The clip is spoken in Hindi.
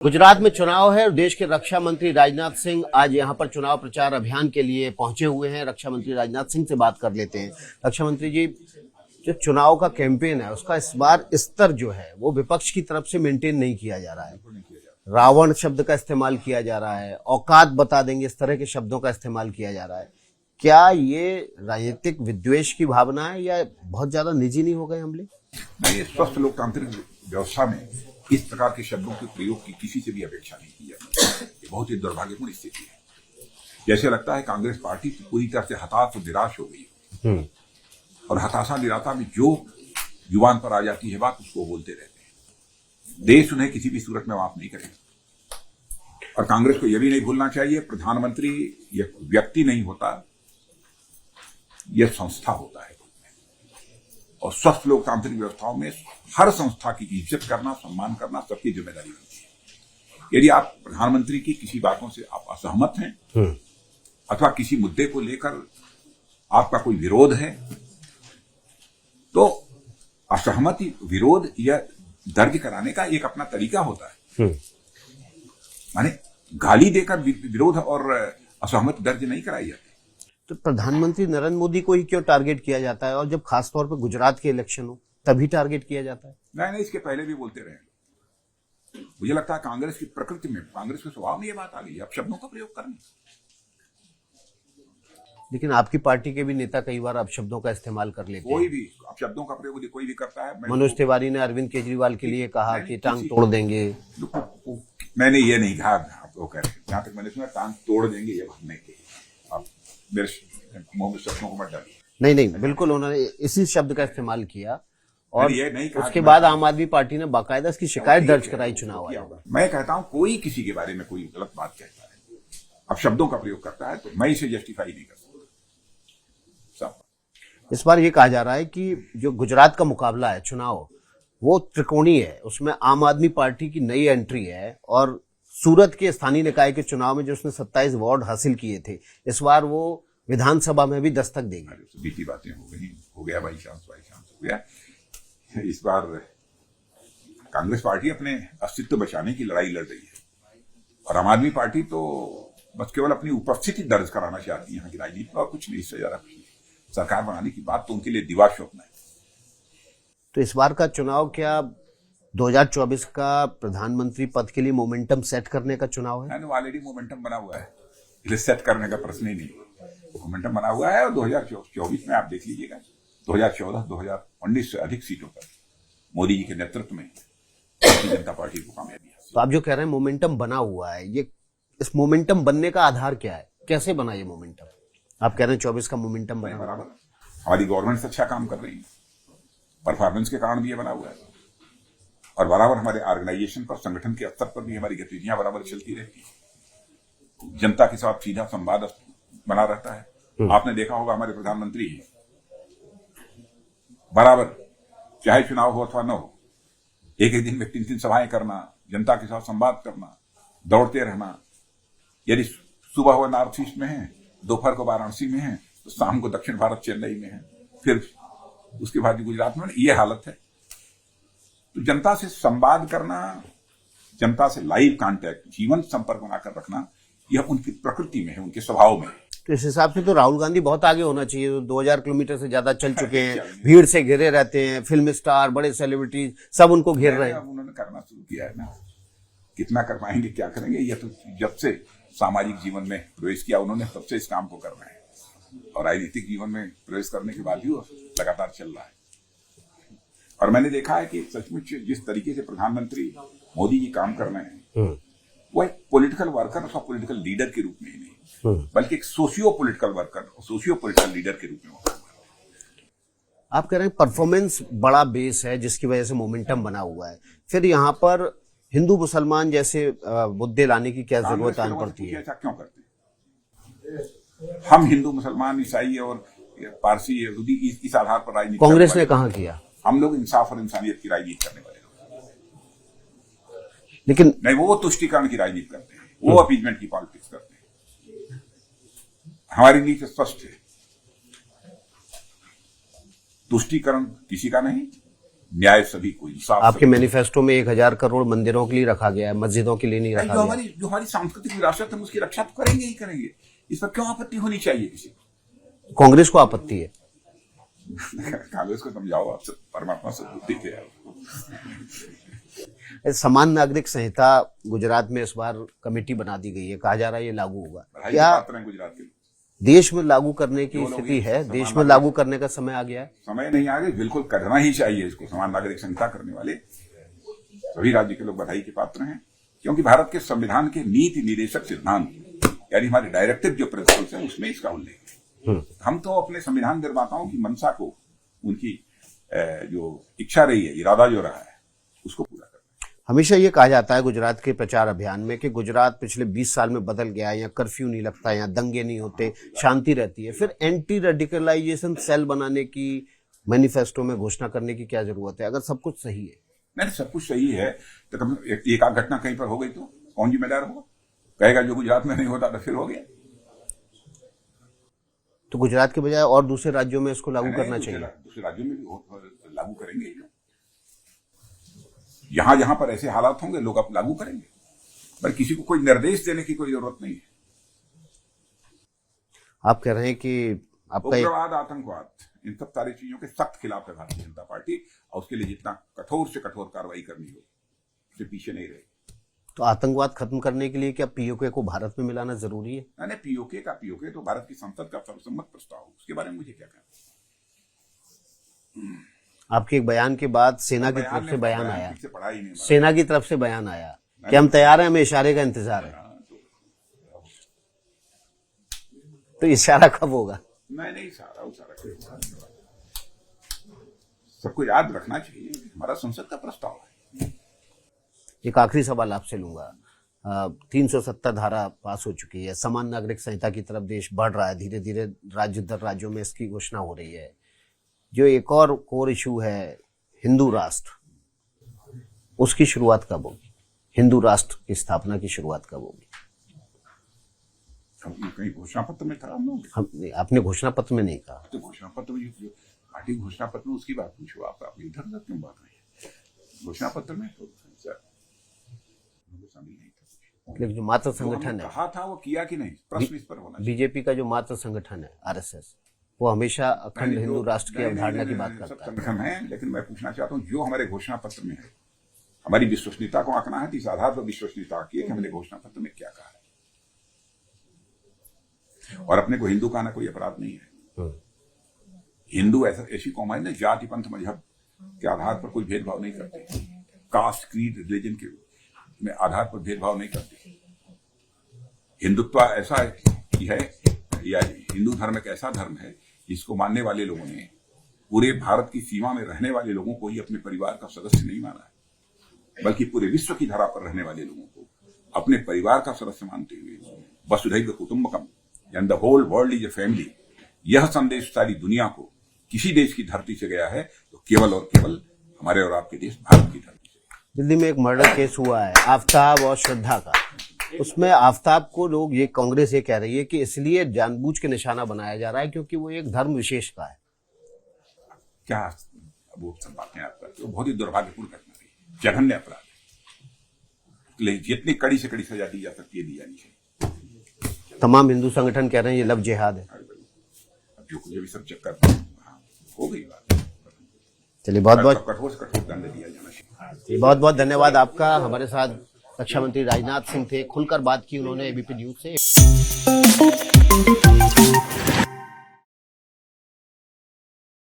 गुजरात में चुनाव है और देश के रक्षा मंत्री राजनाथ सिंह आज यहां पर चुनाव प्रचार अभियान के लिए पहुंचे हुए हैं। रक्षा मंत्री राजनाथ सिंह से बात कर लेते हैं। रक्षा मंत्री जी, जो चुनाव का कैंपेन है उसका इस बार स्तर जो है वो विपक्ष की तरफ से मेंटेन नहीं किया जा रहा है। रावण शब्द का इस्तेमाल किया जा रहा है, औकात बता देंगे, इस तरह के शब्दों का इस्तेमाल किया जा रहा है। क्या ये राजनीतिक विद्वेष की भावना है या बहुत ज्यादा निजी नहीं हो गए हमले? नहीं, स्वस्थ लोकतांत्रिक व्यवस्था में इस प्रकार के शब्दों के प्रयोग की किसी से भी अपेक्षा नहीं की जाती। ये बहुत ही दुर्भाग्यपूर्ण स्थिति है। जैसे लगता है कांग्रेस पार्टी पूरी तरह से हताश और निराश हो गई है और हताशा निराशा में जो जुबान पर आ जाती है बात उसको बोलते रहते हैं। देश उन्हें किसी भी सूरत में माफ नहीं करेगा। और कांग्रेस को यह भी नहीं भूलना चाहिए, प्रधानमंत्री यह व्यक्ति नहीं होता, यह संस्था होता है। और स्वस्थ लोकतांत्रिक व्यवस्थाओं में हर संस्था की इज्जत करना, सम्मान करना सबकी जिम्मेदारी होती है। यदि आप प्रधानमंत्री की किसी बातों से आप असहमत हैं अथवा किसी मुद्दे को लेकर आपका कोई विरोध है, तो असहमति, विरोध या दर्ज कराने का एक अपना तरीका होता है। माने गाली देकर विरोध और असहमति दर्ज नहीं कराई जाती। तो प्रधानमंत्री नरेंद्र मोदी को ही क्यों टारगेट किया जाता है, और जब खासतौर पर गुजरात के इलेक्शन हो तभी टारगेट किया जाता है? नहीं, इसके पहले भी बोलते रहे। मुझे लगता है कांग्रेस की प्रकृति में, कांग्रेस के स्वभाव में ये बात आ गई है, अब शब्दों का प्रयोग करना। लेकिन आपकी पार्टी के भी नेता कई बार अब शब्दों का इस्तेमाल कर लेते हैं। कोई भी अब शब्दों का प्रयोग कोई भी करता है। मनोज तिवारी ने अरविंद केजरीवाल के लिए कहा कि टांग तोड़ देंगे। मैंने ये नहीं कहा, आप वो कह रहे हैं। जहां तक मैंने सुना टांग तोड़ देंगे, ये बात नहीं कही। आप मेरे मुंह में शब्दों को मत डालिए। नहीं, बिल्कुल उन्होंने इसी शब्द का इस्तेमाल किया और ये नहीं कहा। उसके बाद आम आदमी पार्टी ने बाकायदा इसकी शिकायत दर्ज कराई चुनाव आयोग। मैं कहता हूं कोई किसी के बारे में कोई गलत बात कहता है, अब शब्दों का प्रयोग करता है, तो मैं इसे जस्टिफाई नहीं कर सकता। इस बार ये कहा जा रहा है कि जो गुजरात का मुकाबला है चुनाव, वो त्रिकोणीय है। उसमें आम आदमी पार्टी की नई एंट्री है और सूरत के स्थानीय निकाय के चुनाव में जो उसने 27 वार्ड हासिल किए थे, इस बार वो विधानसभा में भी दस्तक देगी। बीती बातें हो गया बाई चांस हो गया। इस बार कांग्रेस पार्टी अपने अस्तित्व बचाने की लड़ाई लड़ रही है और आम आदमी पार्टी तो बस केवल अपनी उपस्थिति दर्ज कराना चाहती है यहाँ की राजनीति में, और कुछ नहीं। इससे ज्यादा सरकार बनाने की बात तो उनके लिए दिवा स्वप्न है। तो इस बार का चुनाव क्या 2024 का प्रधानमंत्री पद के लिए मोमेंटम सेट करने का चुनाव है? ऑलरेडी मोमेंटम बना हुआ है, इसलिए सेट करने का प्रश्न ही नहीं। मोमेंटम बना हुआ है और 2024 में आप देख लीजिएगा, 2014, 2019 से अधिक सीटों पर मोदी जी के नेतृत्व में भारतीय जनता पार्टी को कामयाबी है। तो आप जो कह रहे हैं मोमेंटम बना हुआ है, ये इस मोमेंटम बनने का आधार क्या है? कैसे बना ये मोमेंटम? आप कह रहे हैं 24 का मोमेंटम बना। बराबर, हमारी गवर्नमेंट अच्छा काम कर रही है, परफॉर्मेंस के कारण भी ये बना हुआ है और बराबर हमारे ऑर्गेनाइजेशन पर, संगठन के स्तर पर भी हमारी गतिविधियां बराबर चलती रहती है। जनता के साथ सीधा संवाद बना रहता है। आपने देखा होगा हमारे प्रधानमंत्री बराबर, चाहे चुनाव हो अथवा न हो, एक दिन में 3 सभाएं करना, जनता के साथ संवाद करना, दौड़ते रहना। यदि सुबह वो नॉर्थ ईस्ट में है, दोपहर को वाराणसी में है, तो शाम को दक्षिण भारत चेन्नई में है, फिर उसके बाद गुजरात में। ये हालत है। तो जनता से संवाद करना, जनता से लाइव कांटेक्ट, जीवन संपर्क बनाकर रखना, यह उनकी प्रकृति में है, उनके स्वभाव में है। तो इस हिसाब से तो राहुल गांधी बहुत आगे होना चाहिए। 2000 किलोमीटर से ज्यादा चल चुके हैं, भीड़ से घिरे रहते हैं, फिल्म स्टार, बड़े सेलिब्रिटीज सब उनको घेर रहे हैं। उन्होंने करना शुरू किया है ना, कितना कर पाएंगे, क्या करेंगे, यह तो जब से सामाजिक जीवन में प्रवेश किया उन्होंने, तब से इस काम को कर रहे हैं और राजनीतिक जीवन में प्रवेश करने के बाद भी लगातार चल रहा है। और मैंने देखा है कि सचमुच जिस तरीके से प्रधानमंत्री मोदी जी काम कर रहे हैं, वो एक पॉलिटिकल वर्कर अथवा पॉलिटिकल लीडर के रूप में ही नहीं, बल्कि एक सोशियो पॉलिटिकल वर्कर और सोशियो पॉलिटिकल लीडर के रूप में होता है। आप कह रहे हैं परफॉर्मेंस बड़ा बेस है जिसकी वजह से मोमेंटम बना हुआ है, फिर यहाँ पर हिंदू मुसलमान जैसे मुद्दे लाने की क्या जरूरत आन पड़ती है? ऐसा क्यों करते हैं? हम हिंदू, मुसलमान, ईसाई और पारसी, यहूदी इस आधार पर राजनीति, कांग्रेस ने कहाँ किया? हम लोग इंसाफ और इंसानियत की राजनीति करने वाले लोग, लेकिन नहीं, वो तुष्टीकरण की राजनीति करते हैं, वो अपीजमेंट की पॉलिटिक्स करते हैं। हमारी नीति स्पष्ट है, तुष्टीकरण किसी का नहीं, न्याय सभी को, इंसाफ आपके सभी मैनिफेस्टो में 1000 करोड़ मंदिरों के लिए रखा गया है, मस्जिदों के लिए नहीं को। रखा जो गया। हमारी सांस्कृतिक विरासत है उसकी रक्षा तो करेंगे ही करेंगे, इस पर क्यों आपत्ति होनी चाहिए किसी को? कांग्रेस को आपत्ति है। कांग्रेस को समझाओ, आप परमात्मा से बुद्धि थे आप। समान नागरिक संहिता गुजरात में इस बार कमेटी बना दी गई है, कहा जा रहा है ये लागू होगा। बधाई क्या के पात्र हैं गुजरात के लोग। देश में लागू करने की जो लोग स्थिति है? समान देश में नागरिक- लागू करने का समय आ गया है। समय नहीं आ गए, बिल्कुल करना ही चाहिए इसको। समान नागरिक संहिता करने वाले सभी राज्य के लोग बधाई के पात्र हैं, क्योंकि भारत के संविधान के नीति निर्देशक सिद्धांत यानी हमारे डायरेक्टिव जो प्रिंसिपल्स हैं उसमें इसका उल्लेख है। हम तो अपने संविधान निर्माताओं की मंशा को, उनकी जो इच्छा रही है, इरादा जो रहा है, उसको पूरा करना। हमेशा ये कहा जाता है गुजरात के प्रचार अभियान में कि गुजरात पिछले 20 साल में बदल गया है, यहाँ कर्फ्यू नहीं लगता, यहाँ दंगे नहीं होते, शांति रहती है। फिर एंटी रेडिकलाइजेशन सेल बनाने की, मैनिफेस्टो में घोषणा करने की क्या जरूरत है अगर सब कुछ सही है? नहीं, सब कुछ सही है तो कम एक आध घटना कहीं पर हो गई तो कौन जिम्मेदार होगा? कहेगा जो गुजरात में नहीं होता तो फिर हो गया। तो गुजरात के बजाय और दूसरे राज्यों में इसको लागू नहीं, करना दूसरे चाहिए। दूसरे राज्यों में भी लागू करेंगे ही लोग। जहां जहां पर ऐसे हालात होंगे लोग अब लागू करेंगे, पर किसी को कोई निर्देश देने की कोई जरूरत नहीं है। आप कह रहे हैं कि आपका उग्रवाद, आतंकवाद, इन सब सारी चीजों के सख्त खिलाफ है भारतीय जनता पार्टी, और उसके लिए जितना कठोर से कठोर कार्रवाई करनी हो उससे पीछे नहीं रहे। तो आतंकवाद खत्म करने के लिए क्या पीओके को भारत में मिलाना जरूरी है? नहीं, पीओके तो भारत की संसद का सर्वसम्मत प्रस्ताव, उसके बारे में मुझे क्या कहना। आपके एक बयान के बाद सेना की तरफ से बयान आया, ठीक से पढ़ा ही नहीं। सेना की तरफ से बयान आया कि हम तैयार हैं, हमें इशारे का इंतजार है। तो इशारा कब होगा? नहीं, सारा सबको याद रखना चाहिए, हमारा संसद का प्रस्ताव है। एक आखिरी सवाल आपसे लूंगा। 370 धारा पास हो चुकी है, समान नागरिक संहिता की तरफ देश बढ़ रहा है, धीरे धीरे राज्य दर राज्यों में इसकी घोषणा हो रही है। जो एक और कोर इशू है हिंदू राष्ट्र, उसकी शुरुआत कब होगी? हिंदू राष्ट्र की स्थापना की शुरुआत कब होगी? कहीं घोषणा पत्र में था हम लोग? आपने घोषणा पत्र में नहीं कहा। तो घोषणा पत्र में जो पार्टी घोषणा पत्र में उसकी बात पूछो आप इधर उधर क्यों बात रही है? घोषणा पत्र में तो शामिल नहीं था। लेकिन जो मातृ संगठन है, कहा था वो किया कि नहीं, प्रश्न इस पर होना चाहिए। बीजेपी का जो मातृ संगठन है आरएसएस, वो हमेशा अखंड हिंदू राष्ट्र की अवधारणा की बात करता है। संगठन है, लेकिन मैं पूछना चाहता हूँ जो हमारे घोषणा पत्र में है, हमारी विश्वसनीयता को आंकना है तो इस आधार पर विश्वसनीयता की है कि हमने घोषणा पत्र में क्या कहा है। और अपने को हिंदू कहना कोई अपराध नहीं है। हिंदू ऐसी कौम है ना, जाति पंथ मजहब के आधार पर कोई भेदभाव नहीं करते, कास्ट क्रीड रिलीजन के में आधार पर भेदभाव नहीं करते। हिंदुत्व ऐसा है या हिंदू धर्म एक ऐसा धर्म है जिसको मानने वाले लोगों ने पूरे भारत की सीमा में रहने वाले लोगों को ही अपने परिवार का सदस्य नहीं माना है, बल्कि पूरे विश्व की धरा पर रहने वाले लोगों को अपने परिवार का सदस्य मानते हुए वसुधैव कुटुंबकम and the whole world is a family, यह संदेश सारी दुनिया को किसी देश की धरती से गया है तो केवल और केवल हमारे और आपके देश भारत की धरती से। दिल्ली में एक मर्डर केस हुआ है आफ्ताब और श्रद्धा का, उसमें आफ्ताब को लोग, ये कांग्रेस ये कह रही है कि इसलिए जानबूझ के निशाना बनाया जा रहा है क्योंकि वो एक धर्म विशेष का है। क्या वो सब बातें आप करते हो? बहुत ही दुर्भाग्यपूर्ण घटना रही, जघन्य अपराध, जितनी कड़ी से कड़ी सजा दी जा सकती है दी जानी चाहिए। तमाम हिंदू संगठन कह रहे हैं ये लव जिहाद है। अब जो कुछ भी सब चक्कर हो गई बात, चलिए बहुत बहुत कठोर से कठोर दंड दिया जाना चाहिए। बहुत बहुत धन्यवाद आपका। हमारे साथ रक्षा मंत्री राजनाथ सिंह थे, खुलकर बात की उन्होंने एबीपी न्यूज से।